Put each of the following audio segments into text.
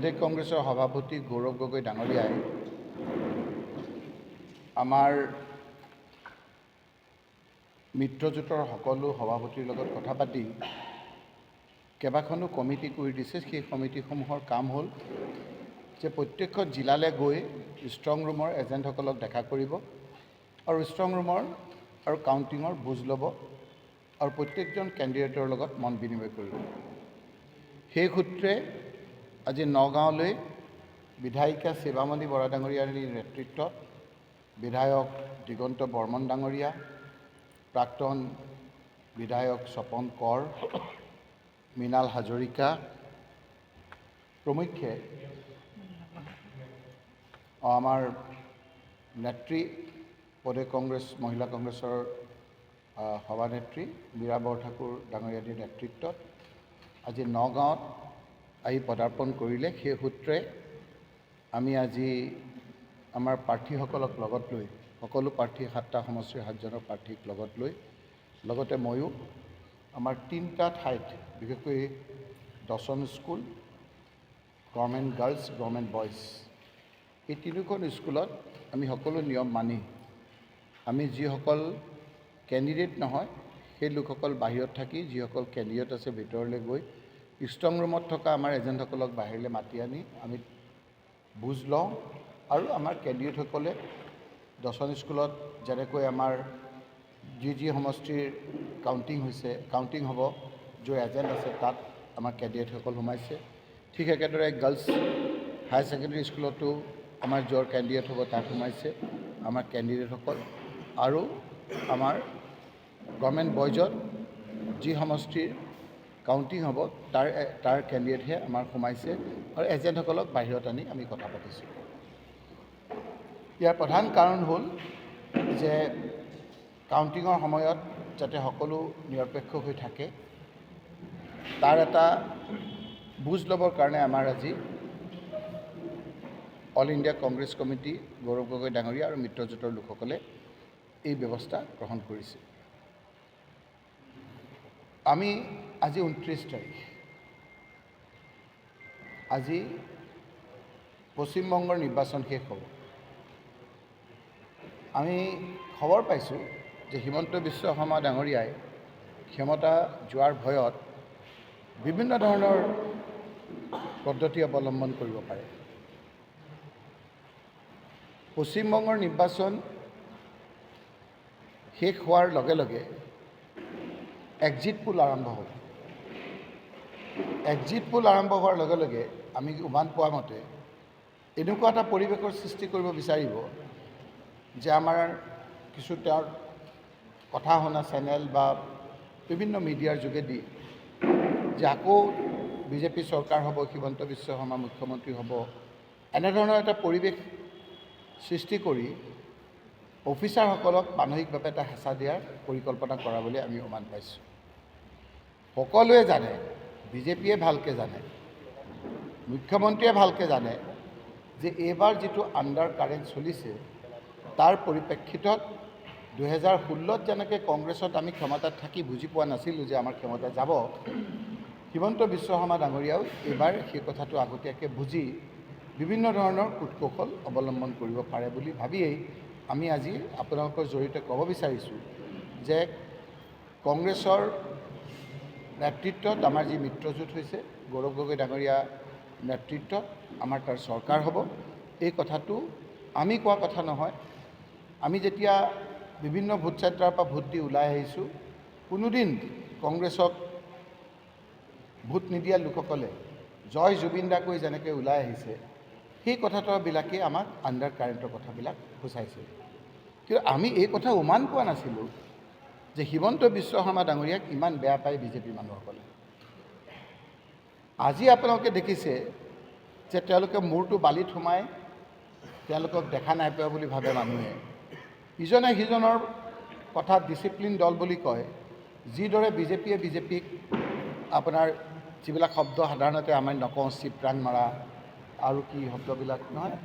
প্ৰদেশ কংগ্ৰেছৰ সভাপতি গৌৰৱ গগৈ ডাঙৰীয়াই আমাৰ মিত্ৰজোঁটৰ সকলো সভাপতিৰ লগত কথা পাতি কেইবাখনো কমিটি কৰি দিছে। সেই কমিটিসমূহৰ কাম হ'ল যে প্ৰত্যেকখন জিলালৈ গৈ ষ্ট্ৰং ৰুমৰ এজেণ্টসকলক দেখা কৰিব আৰু ষ্ট্ৰং ৰুমৰ আৰু কাউণ্টিঙৰ বুজ ল'ব আৰু প্ৰত্যেকজন কেণ্ডিডেটৰ লগত মত বিনিময় কৰিব। সেই সূত্ৰে আজি নগাঁৱলৈ বিধায়িকা শিৱামণি বৰা ডাঙৰীয়াৰ নেতৃত্বত বিধায়ক দিগন্ত বৰ্মন ডাঙৰীয়া, প্ৰাক্তন বিধায়ক স্বপন কৰ, মৃণাল হাজৰিকা প্ৰমুখ্যে আমাৰ নেত্ৰী প্ৰদেশ কংগ্ৰেছ মহিলা কংগ্ৰেছৰ সভানেত্ৰী মীৰা বৰঠাকুৰ ডাঙৰীয়া আদিৰ নেতৃত্বত আজি নগাঁৱত আহি পদাৰ্পণ কৰিলে। সেই সূত্ৰে আমি আজি আমাৰ প্ৰাৰ্থীসকলক লগত লৈ সকলো প্ৰাৰ্থী 7টা সমষ্টিৰ 7জনৰ প্ৰাৰ্থীক লগত লৈ লগতে ময়ো আমাৰ 3টা ঠাইত বিশেষকৈ দৰ্শন school, government girls, government boys এই তিনিখন স্কুলত আমি সকলো নিয়ম মানি আমি যিসকল কেণ্ডিডেট নহয় সেই লোকসকল বাহিৰত থাকি যিসকল কেণ্ডিডেট আছে ভিতৰলৈ গৈ ষ্ট্ৰং ৰুমত থকা আমাৰ এজেণ্টসকলক বাহিৰলৈ মাতি আনি আমি বুজ লওঁ আৰু আমাৰ কেণ্ডিডেটসকলে দৰ্শন স্কুলত যেনেকৈ আমাৰ যি সমষ্টিৰ কাউণ্টিং হ'ব য'ৰ এজেণ্ট আছে তাত আমাৰ কেণ্ডিডেটসকল সোমাইছে। ঠিক একেদৰে গাৰ্লছ হায়াৰ ছেকেণ্ডেৰী স্কুলতো আমাৰ য'ৰ কেণ্ডিডেট হ'ব তাত সোমাইছে আমাৰ কেণ্ডিডেটসকল আৰু আমাৰ গভৰ্ণমেণ্ট বইজত যি সমষ্টিৰ কাউণ্টিং হ'ব তাৰ কেণ্ডিডেটহে আমাৰ সোমাইছে আৰু এজেণ্টসকলক বাহিৰত আনি আমি কথা পাতিছোঁ। ইয়াৰ প্ৰধান কাৰণ হ'ল যে কাউণ্টিঙৰ সময়ত যাতে সকলো নিৰপেক্ষ হৈ থাকে তাৰ এটা বুজ ল'বৰ কাৰণে আমাৰ আজি all India Congress committee Gaurav Gogoi ডাঙৰীয়া আৰু মিত্ৰজোঁটৰ লোকসকলে এই ব্যৱস্থা গ্ৰহণ কৰিছে। আমি আজি 29 তাৰিখ, আজি পশ্চিমবংগৰ নিৰ্বাচন শেষ হ'ব। আমি খবৰ পাইছোঁ যে হিমন্ত বিশ্ব শৰ্মা ডাঙৰীয়াই ক্ষমতা যোৱাৰ ভয়ত বিভিন্ন ধৰণৰ পদ্ধতি অৱলম্বন কৰিব পাৰে। পশ্চিমবংগৰ নিৰ্বাচন শেষ হোৱাৰ লগে লগে এক্সিট পোল আৰম্ভ হ'ব। এক্সিট পোল আৰম্ভ হোৱাৰ লগে লগে আমি উমান পোৱা মতে এনেকুৱা এটা পৰিৱেশৰ সৃষ্টি কৰিব বিচাৰিব যে আমাৰ কিছু তেওঁৰ কথা শুনা চেনেল বা বিভিন্ন মিডিয়াৰ যোগেদি যে আকৌ বিজেপি চৰকাৰ হ'ব, হিমন্ত বিশ্ব শৰ্মা মুখ্যমন্ত্ৰী হ'ব, এনেধৰণৰ এটা পৰিৱেশ সৃষ্টি কৰি অফিচাৰসকলক মানসিকভাৱে এটা হেঁচা দিয়াৰ পৰিকল্পনা কৰা বুলি আমি অনুমান পাইছোঁ। সকলোৱে জানে, বিজেপিয়ে ভালকৈ জানে, মুখ্যমন্ত্ৰীয়ে ভালকৈ জানে যে এইবাৰ যিটো আণ্ডাৰ কাৰেণ্ট চলিছে তাৰ পৰিপ্ৰেক্ষিতত 2016ত যেনেকৈ কংগ্ৰেছত আমি ক্ষমতাত থাকি বুজি পোৱা নাছিলোঁ যে আমাৰ ক্ষমতা যাব, হিমন্ত বিশ্ব শৰ্মা ডাঙৰীয়াও এইবাৰ সেই কথাটো আগতীয়াকৈ বুজি বিভিন্ন ধৰণৰ কূটকৌশল অৱলম্বন কৰিব পাৰে বুলি ভাবিয়েই আমি আজি আপোনালোকৰ জৰিয়তে ক'ব বিচাৰিছোঁ যে কংগ্ৰেছৰ নেতৃত্বত আমাৰ যি মিত্ৰজোঁট হৈছে গৌৰৱ গগৈ ডাঙৰীয়া নেতৃত্বত আমাৰ তাৰ চৰকাৰ হ'ব। এই কথাটো আমি কোৱা কথা নহয়। আমি যেতিয়া বিভিন্ন ভোট চেণ্টাৰৰ পৰা ভোট দি ওলাই আহিছোঁ, কোনোদিন কংগ্ৰেছক ভোট নিদিয়া লোকসকলে জয় জুবিন দা কৈ যেনেকৈ ওলাই আহিছে সেই কথাবিলাকেই আমাক আণ্ডাৰ কাৰেণ্টৰ কথাবিলাক সূচাইছে। কিন্তু আমি এই কথা উমান পোৱা নাছিলোঁ যে হিমন্ত বিশ্ব শৰ্মা ডাঙৰীয়াক ইমান বেয়া পায় বিজেপি মানুহসকলে। আজি আপোনালোকে দেখিছে যে তেওঁলোকে মূৰটো বালিত সোমাই তেওঁলোকক দেখা নাই পোৱা বুলি ভাবে মানুহে। ইজনে সিজনৰ কথা ডিচিপ্লিন দল বুলি কয়। যিদৰে বিজেপিক আপোনাৰ যিবিলাক শব্দ সাধাৰণতে আমি নকওঁ, চিপৰাং মাৰা আৰু কি শব্দবিলাক নহয়,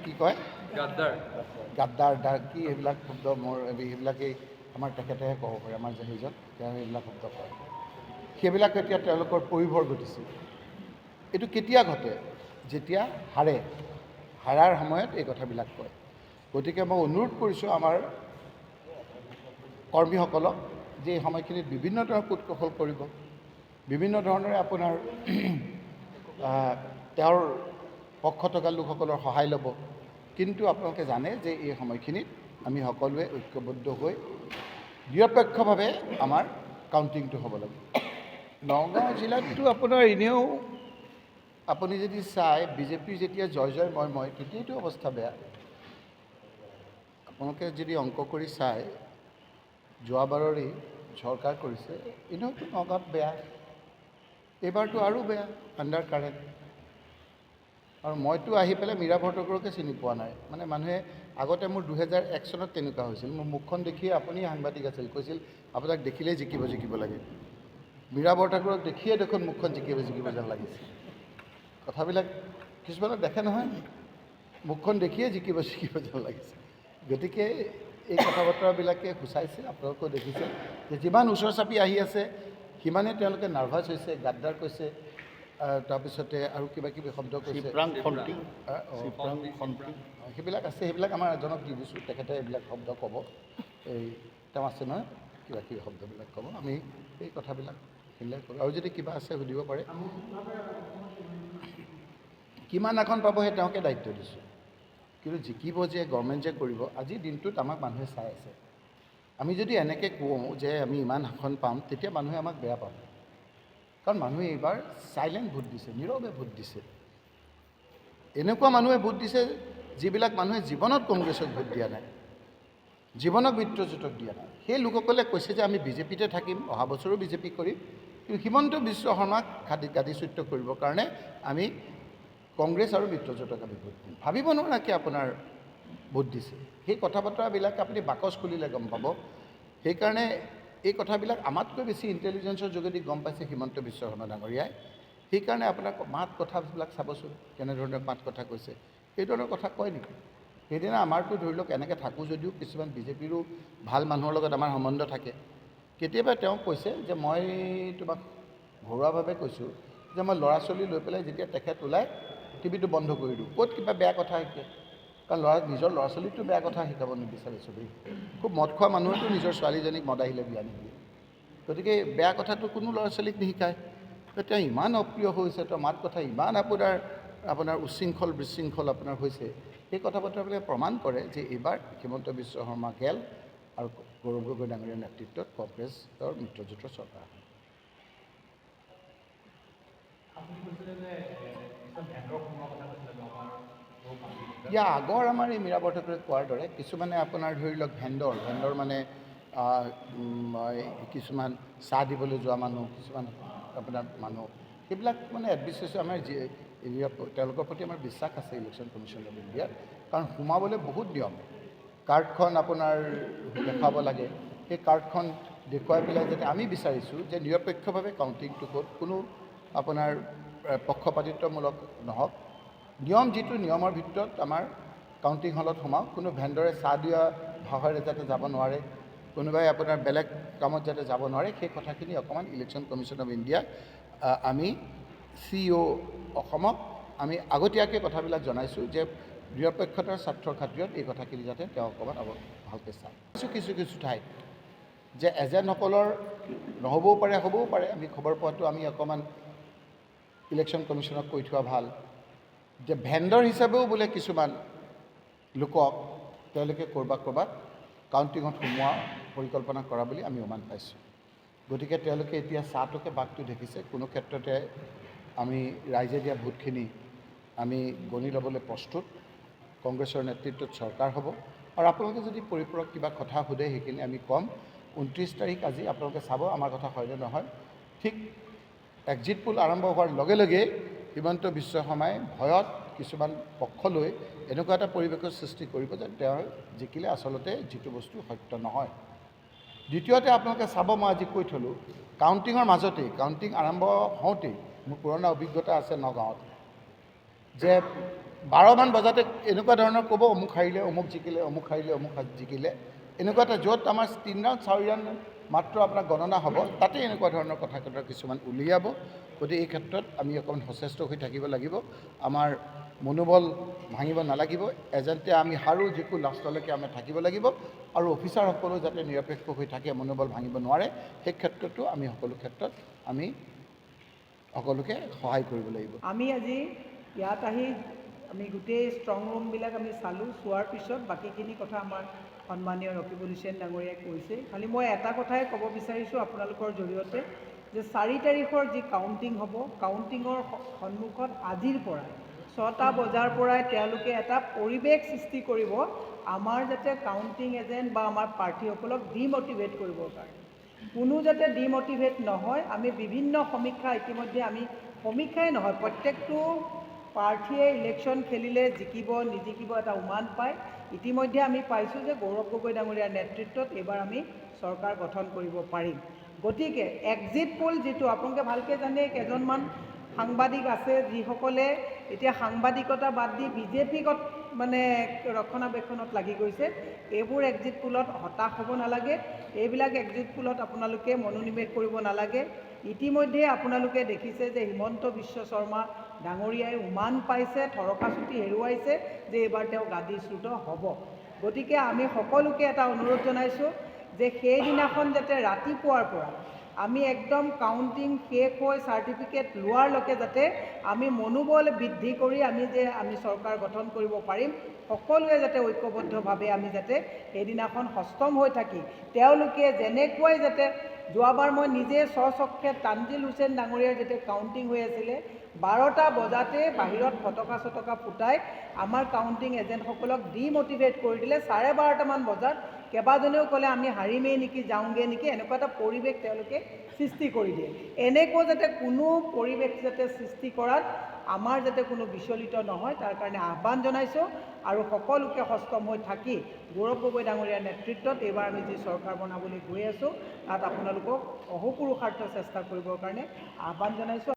কি কয়, গাদ্দাৰ কি এইবিলাক শব্দ মোৰ সেইবিলাকেই আমাৰ তেখেতেহে ক'ব পাৰে, আমাৰ জাহিজত তেওঁ এইবিলাক শব্দ কয়। সেইবিলাক এতিয়া তেওঁলোকৰ পৰিভৰ ঘটিছে। এইটো কেতিয়া ঘটে? যেতিয়া হাৰাৰ সময়ত এই কথাবিলাক কয়। গতিকে মই অনুৰোধ কৰিছোঁ আমাৰ কৰ্মীসকলক যে এই সময়খিনিত বিভিন্ন ধৰণৰ কূটকৌশল কৰিব, বিভিন্ন ধৰণেৰে আপোনাৰ তেওঁৰ পক্ষ থকা লোকসকলৰ সহায় ল'ব। কিন্তু আপোনালোকে জানে যে এই সময়খিনিত আমি সকলোৱে ঐক্যবদ্ধ হৈ নিৰপেক্ষভাৱে আমাৰ কাউণ্টিংটো হ'ব লাগে। নগাঁও জিলাততো আপোনাৰ এনেও আপুনি যদি চাই বিজেপিৰ যেতিয়া জয় মই তেতিয়াইতো অৱস্থা বেয়া। আপোনালোকে যদি অংক কৰি চাই যোৱাবাৰৰেই চৰকাৰ কৰিছে, এনেওতো নগাঁৱত বেয়া, এইবাৰতো আৰু বেয়া, আণ্ডাৰ কাৰেণ্ট। আৰু মইতো আহি পেলাই মীৰা বৰঠাকুৰকে চিনি পোৱা নাই। মানে মানুহে আগতে মোৰ 2001 চনত তেনেকুৱা হৈছিল, মোৰ মুখখন দেখিয়ে আপুনি সাংবাদিক আছিল, কৈছিল আপোনাক দেখিলেই জিকিব লাগে। মীৰা বৰঠাকুৰক দেখিয়ে দেখোন মুখখন জিকিব যেন লাগিছিল। কথাবিলাক কিছুমানে দেখে নহয়, মুখখন দেখিয়ে জিকিব যেন লাগিছে। গতিকে এই কথা বতৰাবিলাকে সূচাইছে, আপোনালোকেও দেখিছে যে যিমান ওচৰ চাপি আহি আছে সিমানে তেওঁলোকে নাৰ্ভাছ হৈছে, গাদ্দাৰ কৈছে, তাৰপিছতে আৰু কিবা কিবি শব্দ কৈছে, সেইবিলাক আছে। সেইবিলাক আমাৰ এজনক দি দিছোঁ, তেখেতে এইবিলাক শব্দ ক'ব। তেওঁ আছে নহয়, কিবা কিবি শব্দবিলাক ক'ব। আমি এই কথাবিলাক সেইবিলাক কৰোঁ। আৰু যদি কিবা আছে সুধিব পাৰে। কিমান আসন পাব সেই তেওঁকে দায়িত্ব দিছোঁ। কিন্তু জিকিব যে গভৰ্ণমেণ্ট যে কৰিব, আজিৰ দিনটোত আমাক মানুহে চাই আছে। আমি যদি এনেকৈ কওঁ যে আমি ইমান আসন পাম, তেতিয়া মানুহে আমাক বেয়া পাব। কাৰণ মানুহে এইবাৰ চাইলেণ্ট ভোট দিছে, নীৰৱে ভোট দিছে। এনেকুৱা মানুহে ভোট দিছে যিবিলাক মানুহে জীৱনত কংগ্ৰেছক ভোট দিয়া নাই, জীৱনক মিত্ৰজোঁটক দিয়া নাই। সেই লোকসকলে কৈছে যে আমি বিজেপিতে থাকিম, অহা বছৰো বিজেপি কৰিম, কিন্তু হিমন্ত বিশ্ব শৰ্মাক গাদীচ্যুত কৰিবৰ কাৰণে আমি কংগ্ৰেছ আৰু মিত্ৰজোঁটক আমি ভোট দিম। ভাবিব নোৱাৰাকৈ আপোনাৰ ভোট দিছে। সেই কথা বতৰাবিলাক আপুনি বাকচ খুলিলে গম পাব। সেইকাৰণে এই কথাবিলাক আমাতকৈ বেছি ইণ্টেলিজেঞ্চৰ যোগেদি গম পাইছে হিমন্ত বিশ্ব শৰ্মা ডাঙৰীয়াই। সেইকাৰণে আপোনাক মাত কথাবিলাক চাবচোন, কেনেধৰণে মাত কথা কৈছে। সেই ধৰণৰ কথা কয় নেকি? সেইদিনা আমাৰতো ধৰি লওক এনেকৈ থাকোঁ যদিও কিছুমান বিজেপিৰো ভাল মানুহৰ লগত আমাৰ সম্বন্ধ থাকে। কেতিয়াবা তেওঁ কৈছে যে মই তোমাক ঘৰুৱাভাৱে কৈছোঁ যে মই ল'ৰা ছোৱালী লৈ পেলাই যেতিয়া তেখেত ওলায় টিভিটো বন্ধ কৰি দিওঁ। ক'ত কিবা বেয়া কথা শিকে? কাৰণ নিজৰ ল'ৰা ছোৱালীকতো বেয়া কথা শিকাব নিবিচাৰে চবেই। খুব মদ খোৱা মানুহেতো নিজৰ ছোৱালীজনীক মদ আহিলে বিয়া নিদিয়ে। গতিকে বেয়া কথাটো কোনো ল'ৰা ছোৱালীক নিশিকায়। তেওঁ ইমান অপ্ৰিয় হৈছে, তেওঁ মাত কথা ইমান আপোনাৰ উচ্ছৃংখল বিশৃংখল আপোনাৰ হৈছে। সেই কথা বতৰাবিলাকে প্ৰমাণ কৰে যে এইবাৰ হিমন্ত বিশ্ব শৰ্মা গেল আৰু গৌৰৱ গগৈ ডাঙৰীয়াৰ নেতৃত্বত কংগ্ৰেছৰ মিত্ৰজোঁটৰ চৰকাৰ। আগৰ আমাৰ এই মীৰা বৰঠাকুৰে কোৱাৰ দৰে কিছুমানে আপোনাৰ ধৰি লওক ভেণ্ডৰ মানে কিছুমান চাহ দিবলৈ যোৱা মানুহ, কিছুমান আপোনাৰ মানুহ, সেইবিলাক মানে এডমিনিষ্ট্ৰেশ্যন আমাৰ তেওঁলোকৰ প্ৰতি আমাৰ বিশ্বাস আছে ইলেকশ্যন কমিশ্যন অফ ইণ্ডিয়াত। কাৰণ সোমাবলৈ বহুত নিয়ম। কাৰ্ডখন আপোনাৰ দেখাব লাগে, সেই কাৰ্ডখন দেখুৱাই পেলাই যাতে আমি বিচাৰিছোঁ যে নিৰপেক্ষভাৱে কাউণ্টিংটো ক'ত কোনো আপোনাৰ পক্ষপাতিত্বমূলক নহওক, নিয়ম যিটো নিয়মৰ ভিতৰত আমাৰ কাউণ্টিং হলত সোমাওক, কোনো ভেণ্ডৰে চাহ দিয়া ভাষাৰে যাতে যাব নোৱাৰে, কোনোবাই আপোনাৰ বেলেগ কামত যাতে যাব নোৱাৰে, সেই কথাখিনি অকণমান ইলেকশ্যন কমিশ্যন অফ ইণ্ডিয়া আমি CEO অসমক আমি আগতীয়াকৈ কথাবিলাক জনাইছোঁ যে নিৰপেক্ষতাৰ স্বাৰ্থৰ খাতিৰত এই কথাখিনি যাতে তেওঁ অকণমান ভালকৈ চায়। কিছু ঠাইত যে এজেণ্টসকলৰ নহ'বও পাৰে, হ'বও পাৰে, আমি খবৰ পোৱাটো আমি অকণমান ইলেকশ্যন কমিশ্যনক কৈ থোৱা ভাল যে ভেণ্ডৰ হিচাপেও বোলে কিছুমান লোকক তেওঁলোকে ক'ৰবাত কাউণ্টিঙত সোমোৱা পৰিকল্পনা কৰা বুলি আমি অনুমান পাইছোঁ। গতিকে তেওঁলোকে এতিয়া চাহটোকে বাঘটো দেখিছে। কোনো ক্ষেত্ৰতে আমি ৰাইজে দিয়া ভোটখিনি আমি গণি ল'বলৈ প্ৰস্তুত। কংগ্ৰেছৰ নেতৃত্বত চৰকাৰ হ'ব। আৰু আপোনালোকে যদি পৰিপূৰক কিবা কথা সোধে সেইখিনি আমি ক'ম। 29 তাৰিখ আজি আপোনালোকে চাব আমাৰ কথা হয়নে নহয়। ঠিক এক্সিট পোল আৰম্ভ হোৱাৰ লগে লগে হিমন্ত বিশ্ব শৰ্মাই ভয়ত কিছুমান পক্ষ লৈ এনেকুৱা এটা পৰিৱেশৰ সৃষ্টি কৰিব যে তেওঁ জিকিলে আচলতে যিটো বস্তু সত্য নহয়। দ্বিতীয়তে আপোনালোকে চাব, মই আজি কৈ থলোঁ, কাউণ্টিঙৰ মাজতেই কাউণ্টিং আৰম্ভ হওঁতেই মোৰ পুৰণা অভিজ্ঞতা আছে নগাঁৱত, যে 12মান বজাতে এনেকুৱা ধৰণৰ ক'ব অমুক হাৰিলে, অমুক জিকিলে, অমুক হাৰিলে, অমুক জিকিলে, এনেকুৱা এটা য'ত আমাৰ 3 ৰাউণ্ড 4 ৰাউণ্ড মাত্ৰ আপোনাৰ গণনা হ'ব, তাতে এনেকুৱা ধৰণৰ কথা কিছুমান উলিয়াব। গতিকে এই ক্ষেত্ৰত আমি অকণমান সচেষ্ট হৈ থাকিব লাগিব। আমাৰ মনোবল ভাঙিব নালাগিব। এজেণ্টে আমি হাৰোঁ যিকো লাষ্টলৈকে আমি থাকিব লাগিব আৰু অফিচাৰসকলেও যাতে নিৰপেক্ষ হৈ থাকে, মনোবল ভাঙিব নোৱাৰে, সেই ক্ষেত্ৰতো আমি সকলো ক্ষেত্ৰত আমি সকলোকে সহায় কৰিব লাগিব। আমি আজি ইয়াত আহি আমি গোটেই ষ্ট্ৰং ৰুমবিলাক আমি চালোঁ, চোৱাৰ পিছত বাকীখিনি কথা আমাৰ সন্মানীয় ৰকিবুল হুছেইন ডাঙৰীয়াই কৈছে। খালি মই এটা কথাই ক'ব বিচাৰিছোঁ আপোনালোকৰ জৰিয়তে যে 4 তাৰিখৰ যি কাউণ্টিং হ'ব, কাউণ্টিঙৰ সন্মুখত আজিৰ পৰা 6টা বজাৰ পৰাই তেওঁলোকে এটা পৰিৱেশ সৃষ্টি কৰিব আমাৰ যাতে কাউণ্টিং এজেণ্ট বা আমাৰ প্ৰাৰ্থীসকলক ডিমটিভেট কৰিবৰ কাৰণে। কোনো যাতে ডিমটিভেট নহয়। আমি বিভিন্ন সমীক্ষা ইতিমধ্যে আমি সমীক্ষাই নহয়, প্ৰত্যেকটো প্ৰাৰ্থীয়ে ইলেকশ্যন খেলিলে জিকিব নিজিকিব এটা উমান পায়। ইতিমধ্যে আমি পাইছোঁ যে গৌৰৱ গগৈ ডাঙৰীয়াৰ নেতৃত্বত এইবাৰ আমি চৰকাৰ গঠন কৰিব পাৰিম। গতিকে এক্সিট পোল যিটো আপোনালোকে ভালকৈ জানে, কেইজনমান সাংবাদিক আছে যিসকলে এতিয়া সাংবাদিকতা বাদ দি বিজেপিক মানে ৰক্ষণাবেক্ষণত লাগি গৈছে। এইবোৰ এক্সিট পোলত হতাশ হ'ব নালাগে। এইবিলাক এক্সিট পোলত আপোনালোকে মনোনিৱেশ কৰিব নালাগে। ইতিমধ্যে আপোনালোকে দেখিছে যে হিমন্ত বিশ্ব শৰ্মা ডাঙৰীয়াই উমান পাইছে, থৰকা চুটি হেৰুৱাইছে যে এইবাৰ তেওঁ গাদীচ্যুত হ'ব। গতিকে আমি সকলোকে এটা অনুৰোধ জনাইছোঁ যে সেইদিনাখন যাতে ৰাতিপুৱাৰ পৰা আমি একদম কাউণ্টিং শেষ হৈ চাৰ্টিফিকেট লোৱাৰলৈকে যাতে আমি মনোবল বৃদ্ধি কৰি আমি চৰকাৰ গঠন কৰিব পাৰিম। সকলোৱে যাতে ঐক্যবদ্ধভাৱে আমি যাতে সেইদিনাখন সষ্টম হৈ থাকি তেওঁলোকে যেনেকুৱাই যাতে যোৱাবাৰ মই নিজে স্বচক্ষে তানজিল হুছেইন ডাঙৰীয়াৰ যেতিয়া কাউণ্টিং হৈ আছিলে 12টা বজাতে বাহিৰত ফটকা ফুটাই আমাৰ কাউণ্টিং এজেণ্টসকলক ডিমটিভেট কৰি দিলে। 12:30মান বজাত কেইবাজনেও ক'লে আমি হাৰিমেই নেকি, যাওঁগৈ নেকি, এনেকুৱা এটা পৰিৱেশ তেওঁলোকে সৃষ্টি কৰি দিয়ে। এনেকুৱা যাতে কোনো পৰিৱেশ যাতে সৃষ্টি কৰাত আমাৰ যাতে কোনো বিচলিত নহয় তাৰ কাৰণে আহ্বান জনাইছোঁ আৰু সকলোকে সষ্টম হৈ থাকি গৌৰৱ গগৈ ডাঙৰীয়াৰ নেতৃত্বত এইবাৰ আমি যি চৰকাৰ বনাবলৈ গৈ আছোঁ তাত আপোনালোকক অহোপুৰুষাৰ্থ চেষ্টা কৰিবৰ কাৰণে আহ্বান জনাইছোঁ।